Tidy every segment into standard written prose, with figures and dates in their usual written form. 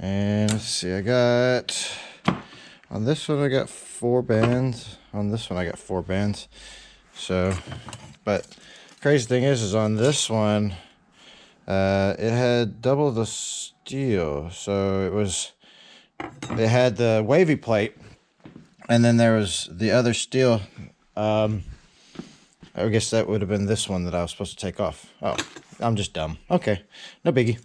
And let's see, I got, on this one I got 4 bands. On this one I got 4 bands. So, but crazy thing is on this one, it had double the steel. So it had the wavy plate, and then there was the other steel. I guess that would have been this one that I was supposed to take off. Oh, I'm just dumb. Okay, no biggie.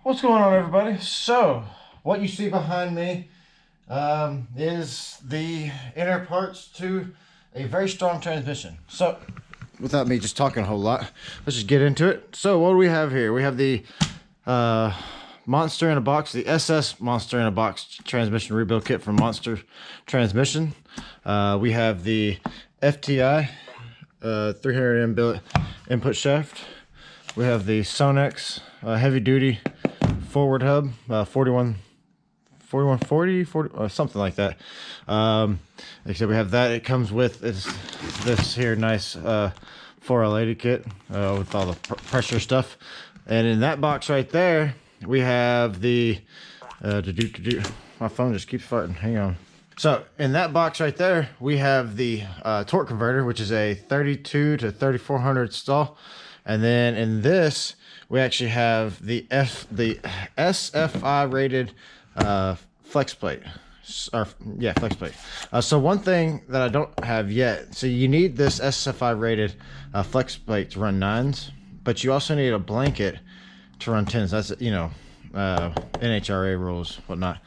What's going on, everybody? So, what you see behind me is the inner parts to a very strong transmission. So, without me just talking a whole lot, let's just get into it. So, what do we have here? We have the Monster in a Box, the SS Monster in a Box transmission rebuild kit from Monster Transmission. We have the FTI 300M Billet Input shaft. We have the Sonnax heavy duty forward hub, 4140, something like that. Except we have that. It comes with this here nice 4L80 kit with all the pressure stuff. And in that box right there, we have the my phone just keeps farting. Hang on. So in that box right there, we have the torque converter, which is a 32 to 3400 stall. And then in this, we actually have the SFI rated flex plate. Flex plate. So one thing that I don't have yet, so you need this SFI rated flex plate to run 9s, but you also need a blanket to run 10s. That's, you know, NHRA rules, whatnot.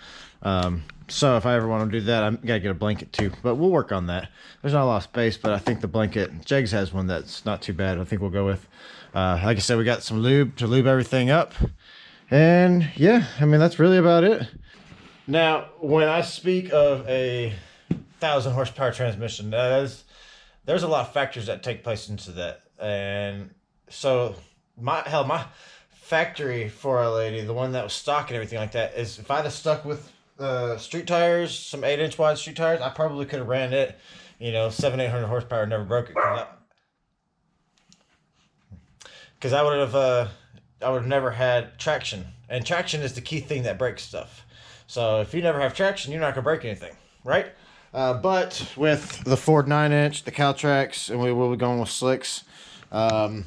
So if I ever want to do that, I gotta get a blanket too, but we'll work on that. There's not a lot of space, but I think the blanket, Jegs has one that's not too bad. I think we'll go with, like I said, we got some lube to lube everything up. And yeah, I mean, that's really about it. Now, when I speak of a 1,000 horsepower transmission, there's a lot of factors that take place into that. And so my factory 4L80, the one that was stock and everything like that, is if I'd have stuck with street tires, some 8-inch wide street tires, I probably could have ran it, you know, 700-800 horsepower and never broke it, because I would have never had traction, and traction is the key thing that breaks stuff. So if you never have traction, you're not gonna break anything, right? But with the Ford 9-inch, the Caltrax, and we will be going with slicks, there's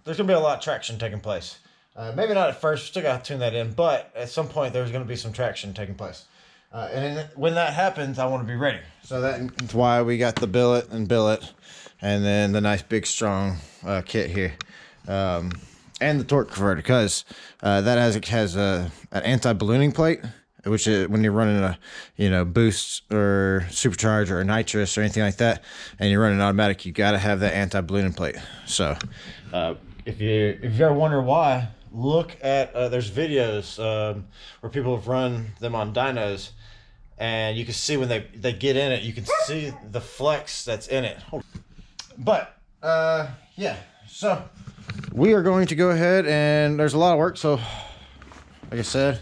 gonna be a lot of traction taking place. Maybe not at first, still gotta tune that in, but at some point there's gonna be some traction taking place. And when that happens, I wanna be ready. So that's why we got the billet and billet, and then the nice big strong kit here. And the torque converter, because that has an anti-ballooning plate, which is when you're running a, you know, boost or supercharge or a nitrous or anything like that, and you're running automatic, you gotta have that anti-ballooning plate. So if you ever wonder why, look at there's videos where people have run them on dynos, and you can see when they get in it, you can see the flex that's in it. But yeah, so we are going to go ahead, and there's a lot of work, so like I said,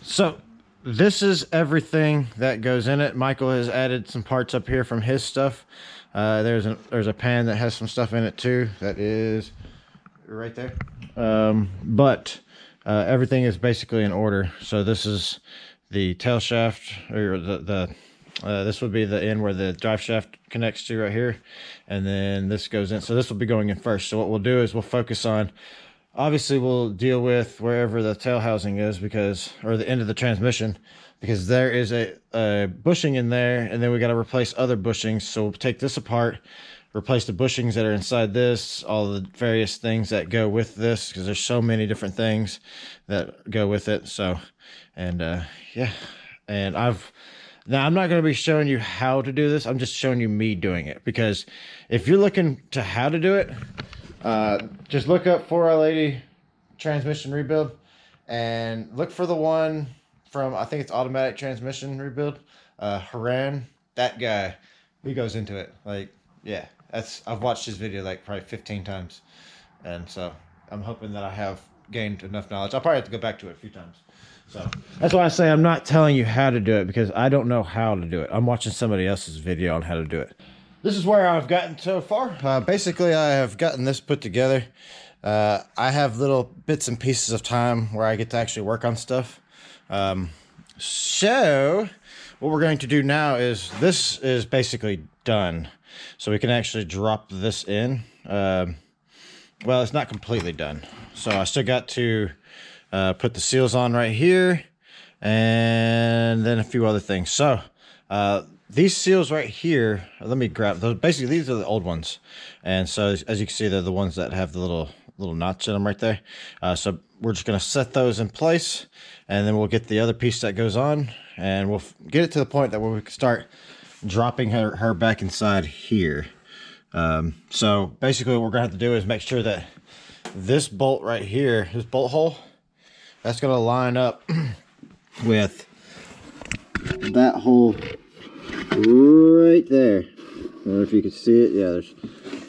so this is everything that goes in it. Michael has added some parts up here from his stuff. There's a pan that has some stuff in it too, that is right there. But everything is basically in order. So this is the tail shaft, or this would be the end where the drive shaft connects to right here, and then this goes in. So this will be going in first. So what we'll do is we'll focus on, obviously we'll deal with wherever the tail housing is, or the end of the transmission, because there is a bushing in there, and then we got to replace other bushings. So we'll take this apart, replace the bushings that are inside this, all the various things that go with this, because there's so many different things that go with it. So, and yeah, and now I'm not going to be showing you how to do this. I'm just showing you me doing it, because if you're looking to how to do it, just look up 4L80 transmission rebuild and look for the one from, I think it's automatic transmission rebuild, Haran. That guy, he goes into it. Like, yeah, I've watched his video like probably 15 times. And so I'm hoping that I have gained enough knowledge. I'll probably have to go back to it a few times. So that's why I say I'm not telling you how to do it, because I don't know how to do it. I'm watching somebody else's video on how to do it. This is where I've gotten so far. Basically, I have gotten this put together. I have little bits and pieces of time where I get to actually work on stuff. So what we're going to do now is, this is basically done. So we can actually drop this in. Well, it's not completely done. So I still got to put the seals on right here, and then a few other things. So these seals right here, let me grab those. Basically, these are the old ones. And so as you can see, they're the ones that have the little notch in them right there. So we're just going to set those in place, and then we'll get the other piece that goes on, and we'll get it to the point that where we can start dropping her back inside here. So basically what we're gonna have to do is make sure that this bolt right here, this bolt hole, that's gonna line up with that hole right there. I don't know if you can see it. Yeah, there's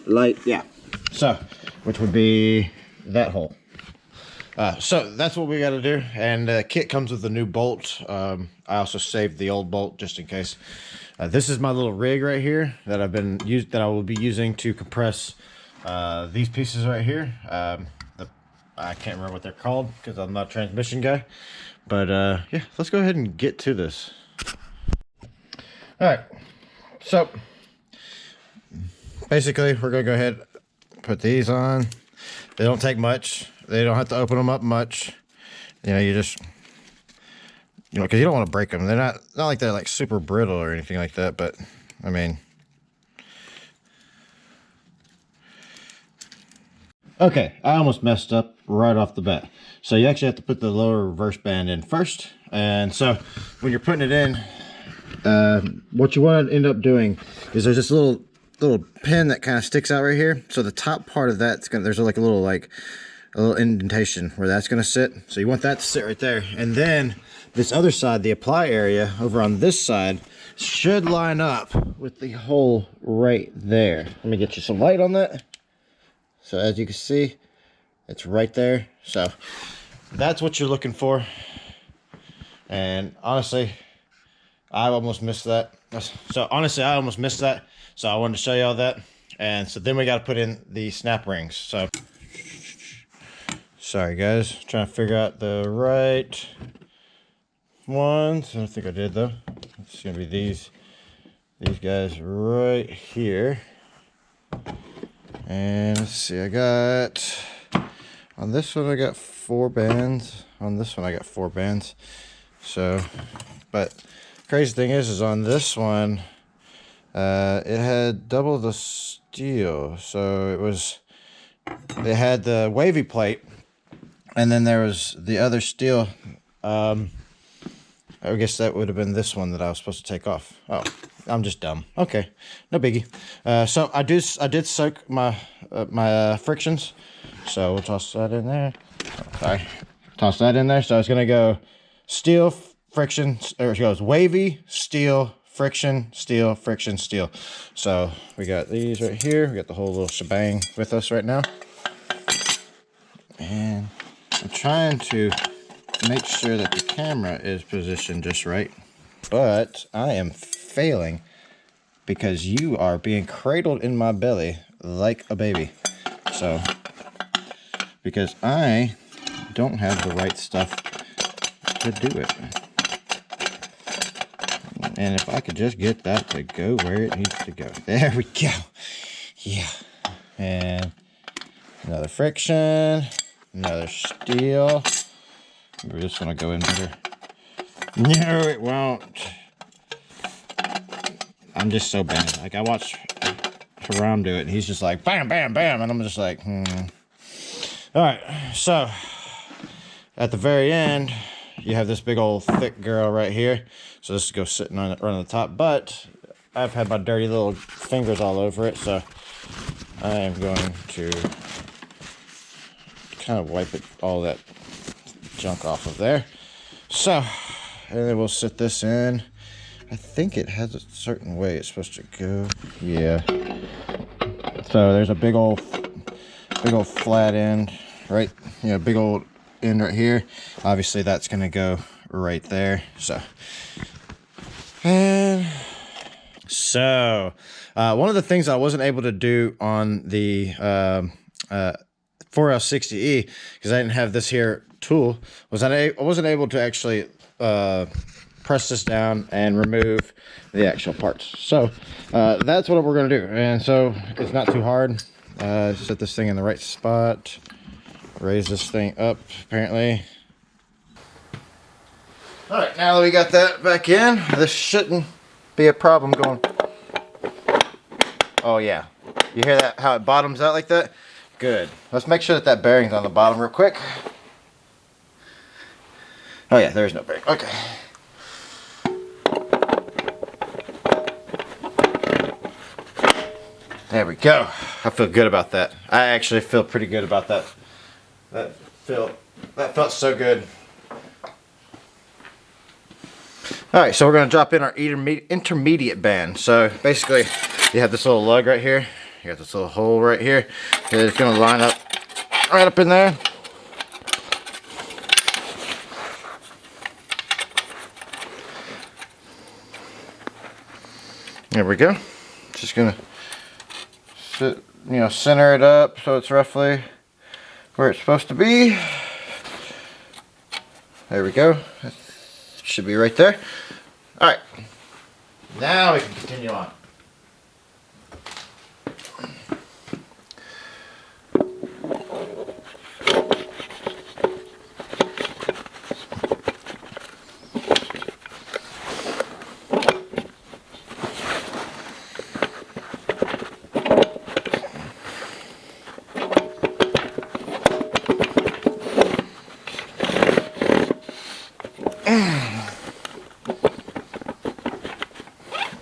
light. Yeah. So, which would be that hole. So that's what we got to do, and the kit comes with a new bolt. I also saved the old bolt just in case. This is my little rig right here that I will be using to compress these pieces right here. I can't remember what they're called because I'm not a transmission guy, but yeah, let's go ahead and get to this. All right, so basically we're gonna go ahead and put these on. They don't take much. They don't have to open them up much. You know, you just, you know, because you don't want to break them. They're not like they're like super brittle or anything like that, but I mean. Okay, I almost messed up right off the bat. So you actually have to put the lower reverse band in first. And so when you're putting it in, what you want to end up doing is there's this little pin that kind of sticks out right here. So the top part of that's gonna, there's like a little indentation where that's gonna sit. So you want that to sit right there. And then this other side, the apply area over on this side, should line up with the hole right there. Let me get you some light on that. So as you can see, it's right there. So that's what you're looking for. And honestly, I almost missed that. So honestly, I almost missed that. So I wanted to show you all that. And so then we got to put in the snap rings. So sorry guys, trying to figure out the right ones. I don't think I did though. It's gonna be these guys right here. And let's see, I got, on this one I got 4 bands. On this one I got 4 bands. So, but crazy thing is on this one, it had double the steel. So it was, they had the wavy plate, and then there was the other steel. I guess that would have been this one that I was supposed to take off. Oh, I'm just dumb. Okay, no biggie. So I did soak my my frictions. So we'll toss that in there. Oh, sorry, toss that in there. So it's gonna go steel, friction, or it goes wavy, steel, friction, steel, friction, steel. So we got these right here. We got the whole little shebang with us right now. And I'm trying to make sure that the camera is positioned just right, but I am failing because you are being cradled in my belly like a baby. So, because I don't have the right stuff to do it. And if I could just get that to go where it needs to go. There we go. Yeah. And another friction, another steel. We just want to go in better. No, it won't. I'm just so bad. Like, I watch Haram do it, and he's just like, bam, bam, bam, and I'm just like, All right, so at the very end, you have this big old thick girl right here. So this goes sitting on right on the top, but I've had my dirty little fingers all over it, so I am going to kind of wipe it, all that junk off of there. So, and then we'll sit this in. I think it has a certain way it's supposed to go. Yeah. So there's a big old big old flat end, right? You know, big old end right here. Obviously, that's gonna go right there. So, and so one of the things I wasn't able to do on the 4L60E, because I didn't have this here tool, was I wasn't able to actually press this down and remove the actual parts. So that's what we're going to do. And so it's not too hard. Set this thing in the right spot. Raise this thing up, apparently. All right, now that we got that back in, this shouldn't be a problem going. Oh yeah, you hear that, how it bottoms out like that? Good. Let's make sure that that bearing's on the bottom real quick. Oh yeah, there's no bearing. Okay. There we go. I feel good about that. I actually feel pretty good about that. That felt so good. Alright, so we're going to drop in our intermediate band. So basically, you have this little lug right here. You got this little hole right here. It's going to line up right up in there. There we go. Just going to center it up so it's roughly where it's supposed to be. There we go. It should be right there. Alright, now we can continue on.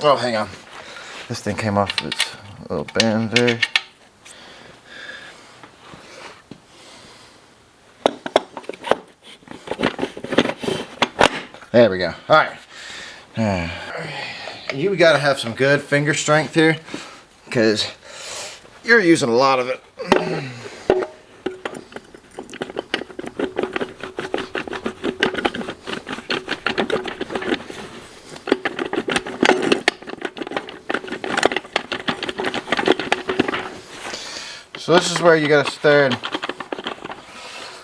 Oh, hang on. This thing came off its little band there. There we go. All right. You got to have some good finger strength here because you're using a lot of it. So this is where you gotta stir and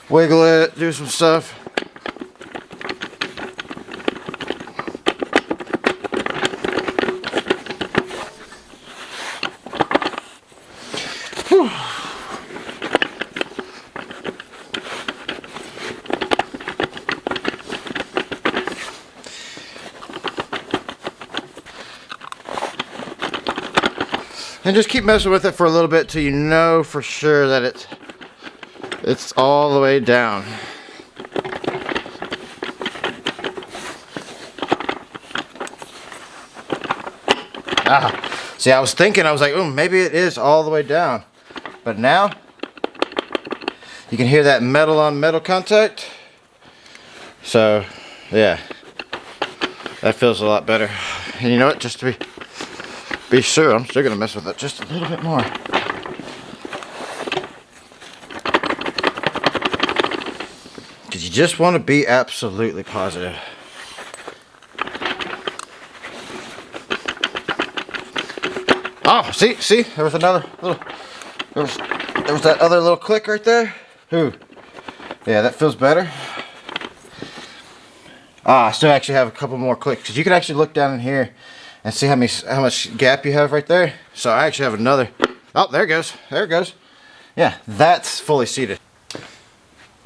wiggle it, do some stuff. Whew. And just keep messing with it for a little bit till you know for sure that it's all the way down. See, I was thinking, I was like, oh, maybe it is all the way down. But now, you can hear that metal on metal contact. So, yeah, that feels a lot better. And you know what, just to be sure, I'm still going to mess with it just a little bit more. Because you just want to be absolutely positive. Oh, see, there was another little, there was that other little click right there. Ooh, yeah, that feels better. I still actually have a couple more clicks, because you can actually look down in here and see how much gap you have right there. So I actually have another. Oh, there it goes. There it goes. Yeah, that's fully seated.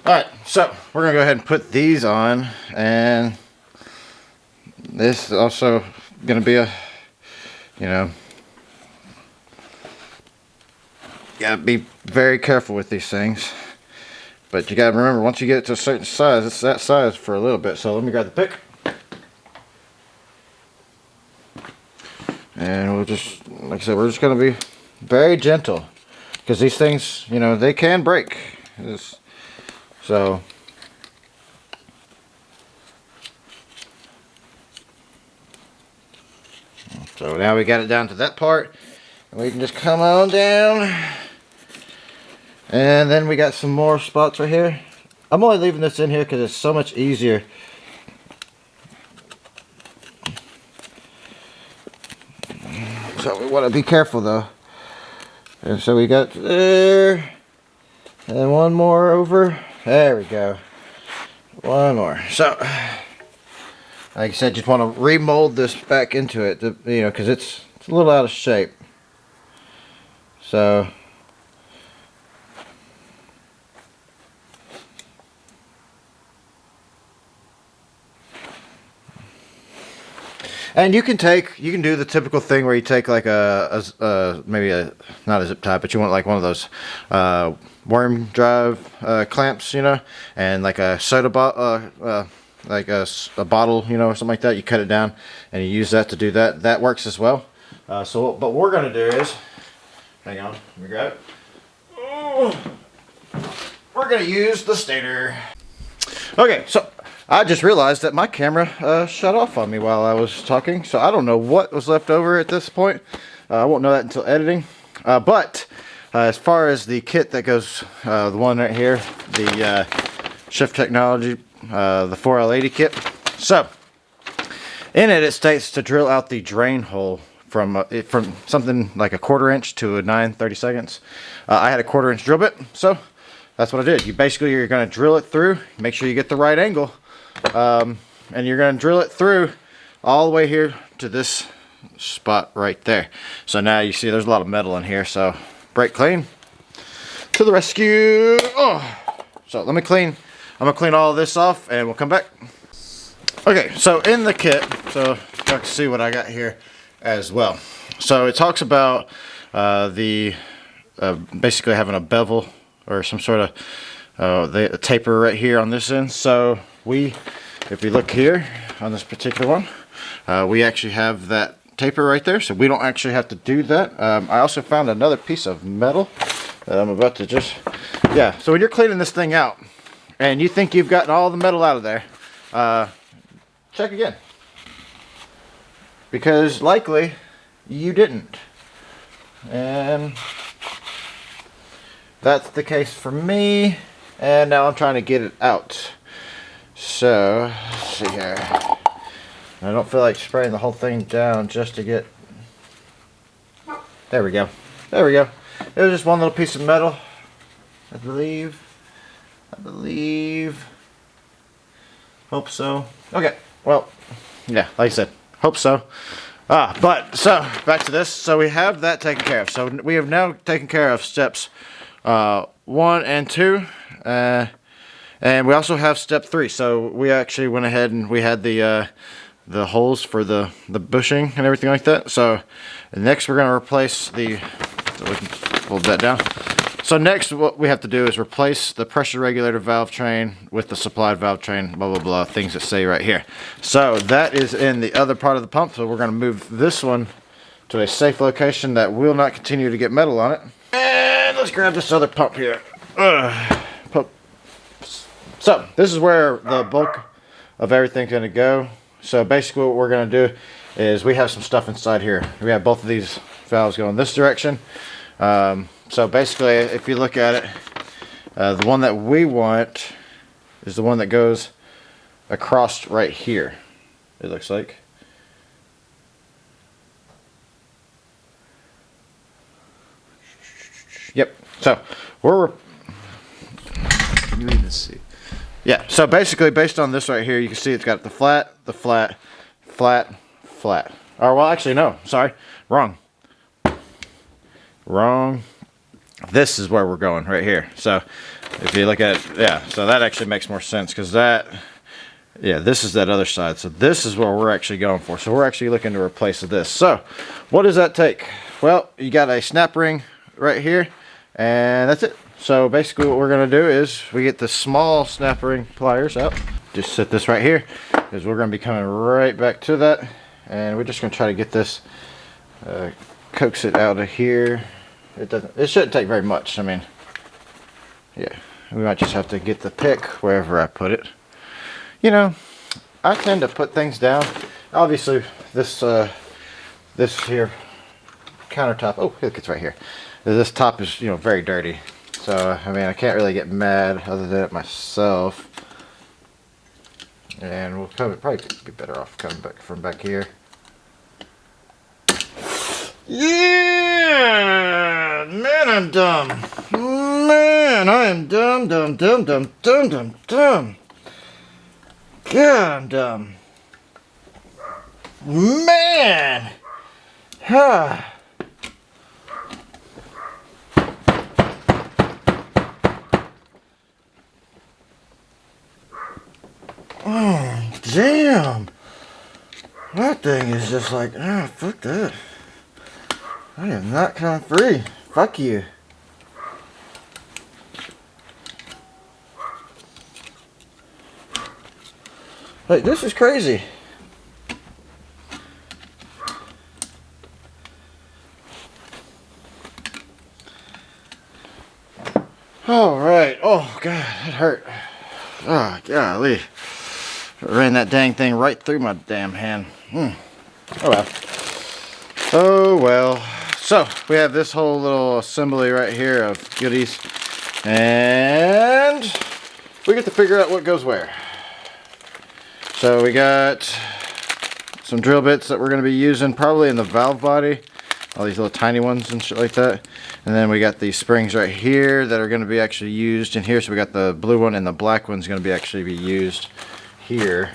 Alright, so we're going to go ahead and put these on. And this is also going to be a, gotta be very careful with these things. But you gotta remember, once you get it to a certain size, it's that size for a little bit. So let me grab the pick. And we'll just, like I said, we're just going to be very gentle. Because these things, they can break. So now we got it down to that part. And we can just come on down. And then we got some more spots right here. I'm only leaving this in here because it's so much easier. So we want to be careful though. And so we got there. And one more over. There we go. One more. So, like I said, just want to remold this back into it, you know, because it's a little out of shape. So, and you can do the typical thing where you take like maybe not a zip tie, but you want like one of those worm drive clamps, you know, and like a soda bottle, like a bottle, you know, or something like that. You cut it down and you use that to do that. That works as well. But what we're gonna do is, hang on, let me grab it. Oh, we're gonna use the stator. Okay, so I just realized that my camera shut off on me while I was talking, so I don't know what was left over at this point. I won't know that until editing. But as far as the kit that goes, the one right here, the Shift Technology, the 4L80 kit. So in it, it states to drill out the drain hole from something like a 1/4 inch to a 9/32. I had a 1/4 inch drill bit, so that's what I did. You're going to drill it through, make sure you get the right angle, and you're going to drill it through all the way here to this spot right there. So now you see there's a lot of metal in here, so brake clean to the rescue. Oh, so I'm gonna clean all of this off and we'll come back. Okay, so in the kit, so you can see what I got here as well. So it talks about basically having a bevel or some sort of the taper right here on this end. So if we look here on this particular one, we actually have that taper right there, so we don't actually have to do that. I also found another piece of metal that I'm about to just, yeah, so when you're cleaning this thing out and you think you've gotten all the metal out of there, check again, because likely you didn't. And that's the case for me, and now I'm trying to get it out. So let's see here. I don't feel like spraying the whole thing down just to get, there we go, there we go. It was just one little piece of metal, I believe, hope so. Okay, well, yeah, like I said, hope so. But so back to this. So we have that taken care of. So we have now taken care of steps 1 and 2, and we also have step 3. So we actually went ahead and we had the holes for the bushing and everything like that. So next we're going to replace so we can hold that down. So next what we have to do is replace the pressure regulator valve train with the supplied valve train, blah blah blah, things that say right here. So that is in the other part of the pump, so we're going to move this one to a safe location that will not continue to get metal on it. And let's grab this other pump here. So this is where the bulk of everything's going to go. So basically what we're going to do is we have some stuff inside here. We have both of these valves going this direction. So basically if you look at it, the one that we want is the one that goes across right here, it looks like. Yep. So we're, can you even see? Yeah, so basically based on this right here, you can see it's got the flat, the flat, flat, flat. Or well, actually no, sorry, wrong. This is where we're going right here. So if you look at it, yeah, so that actually makes more sense because that, yeah, this is that other side. So this is where we're actually going for. So we're actually looking to replace this. So what does that take? Well, you got a snap ring right here and that's it. So basically what we're going to do is we get the small snap ring pliers out. Just set this right here because we're going to be coming right back to that. And we're just going to try to get this, coax it out of here. It shouldn't take very much. I mean, yeah, we might just have to get the pick wherever I put it. You know, I tend to put things down. Obviously, this here countertop. Oh, look, it's right here. This top is, you know, very dirty. So, I mean, I can't really get mad other than at myself. And we'll probably be better off coming back from back here. Yeah! Man, I'm dumb. Man, I am dumb. God, I'm dumb. Man! Huh. Oh, damn. That thing is just like, ah, fuck that. I am not coming free. Fuck you. Like, this is crazy. All right. Oh, God, that hurt. Oh, golly. Ran that dang thing right through my damn hand. Oh, well. Oh, well. So, we have this whole little assembly right here of goodies. And we get to figure out what goes where. So, we got some drill bits that we're going to be using probably in the valve body. All these little tiny ones and shit like that. And then we got these springs right here that are going to be actually used in here. So we got the blue one and the black one's going to be actually be used here.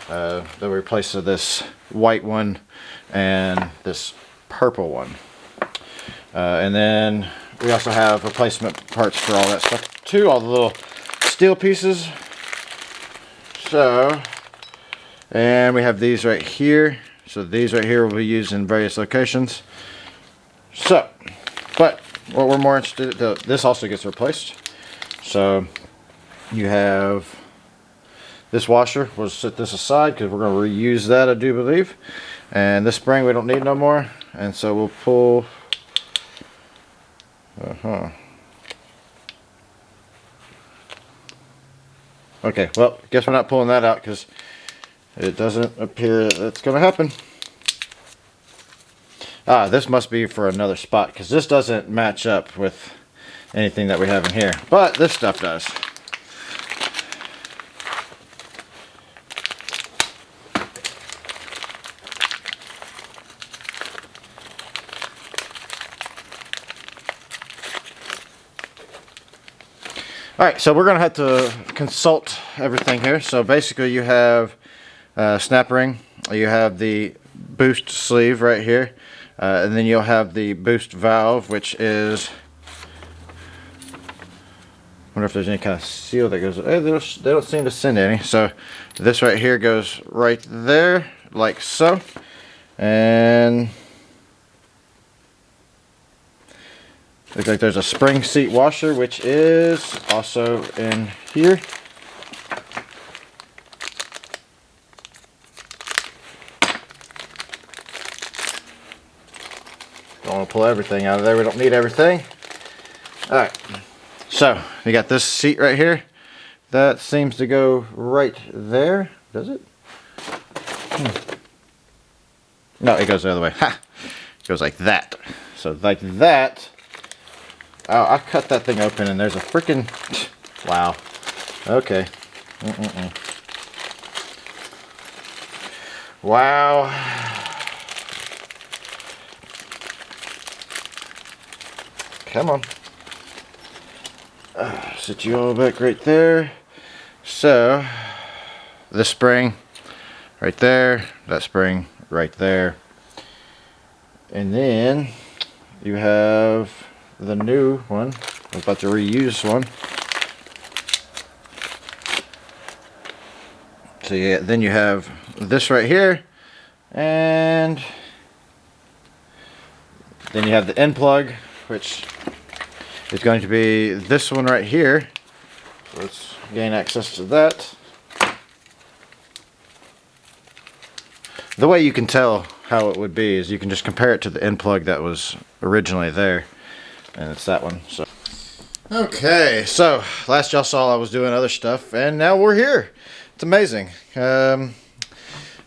That we replace this white one and this purple one. And then we also have replacement parts for all that stuff too. All the little steel pieces. So, and we have these right here. So these right here will be used in various locations. So, but what we're more interested in, this also gets replaced. So you have this washer. We'll set this aside because we're going to reuse that, I do believe. And this spring we don't need no more. And so we'll pull. Okay, well, guess we're not pulling that out because it doesn't appear that's going to happen. Ah, this must be for another spot because this doesn't match up with anything that we have in here. But this stuff does. Alright, so we're going to have to consult everything here. So basically you have snap ring, you have the boost sleeve right here. And then you'll have the boost valve, which is, I wonder if there's any kind of seal that goes, hey, they don't seem to send any. So this right here goes right there, like so. And looks like there's a spring seat washer, which is also in here. Don't want to pull everything out of there. We don't need everything. Alright. So, you got this seat right here. That seems to go right there. Does it? No, it goes the other way. Ha! It goes like that. So, like that. Oh, I cut that thing open and there's a freaking... Wow. Okay. Wow. Come on. Sit you all back right there. So, this spring right there, that spring right there. And then you have the new one. I'm about to reuse one. So yeah, then you have this right here, and then you have the end plug, which is going to be this one right here. So let's gain access to that. The way you can tell how it would be is you can just compare it to the end plug that was originally there, and it's that one. So okay, so last y'all saw I was doing other stuff, and now we're here. It's amazing.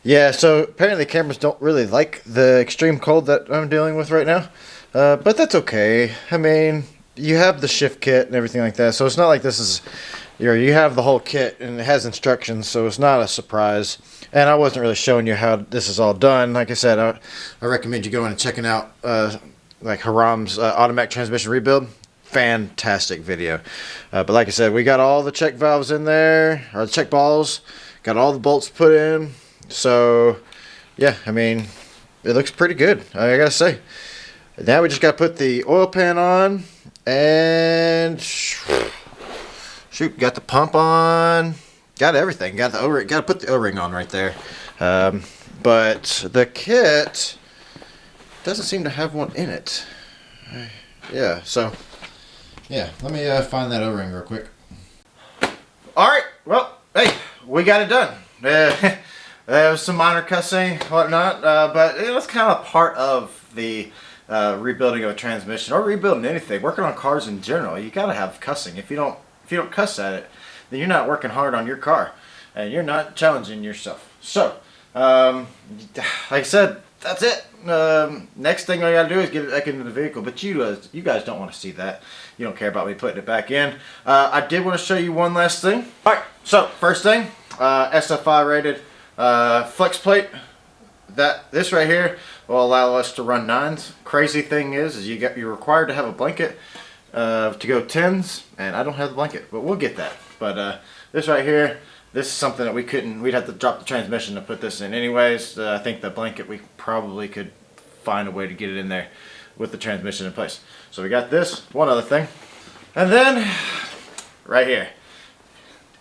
Yeah, so apparently cameras don't really like the extreme cold that I'm dealing with right now, but that's okay. I mean, you have the shift kit and everything like that, so it's not like this is, you have the whole kit and it has instructions, so it's not a surprise. And I wasn't really showing you how this is all done. Like I said, I recommend you going and checking out like Haram's automatic transmission rebuild. Fantastic video. But like I said, we got all the check valves in there, or the check balls, got all the bolts put in. So yeah, I mean, it looks pretty good, I gotta say. Now we just gotta put the oil pan on, and shoot, got the pump on, got everything, got the O-ring, gotta put the O-ring on right there. But the kit doesn't seem to have one in it. Yeah, so yeah, let me find that O-ring real quick. Alright, well, hey, we got it done. There was some minor cussing, whatnot, but it was kind of part of the rebuilding of a transmission, or rebuilding anything, working on cars in general. You gotta have cussing. If you don't cuss at it, then you're not working hard on your car, and you're not challenging yourself. So, like I said, that's it. Next thing I gotta do is get it back into the vehicle, but you guys don't want to see that. You don't care about me putting it back in. I did want to show you one last thing. All right, so first thing, SFI rated flex plate. This right here will allow us to run 9s. Crazy thing is you're required to have a blanket to go 10s, and I don't have the blanket, but we'll get that. But this right here, this is something that we'd have to drop the transmission to put this in anyways. I think the blanket, we probably could find a way to get it in there with the transmission in place. So we got this, one other thing. And then, right here,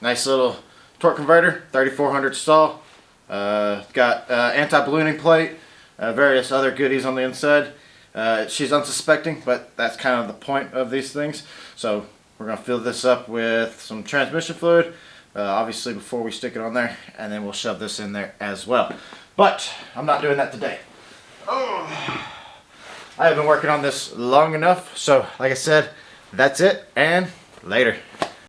nice little torque converter, 3400 stall. Got anti-ballooning plate, various other goodies on the inside. She's unsuspecting, but that's kind of the point of these things. So we're going to fill this up with some transmission fluid, obviously before we stick it on there, and then we'll shove this in there as well. But I'm not doing that today. Oh, I have been working on this long enough, so like I said, that's it, and later.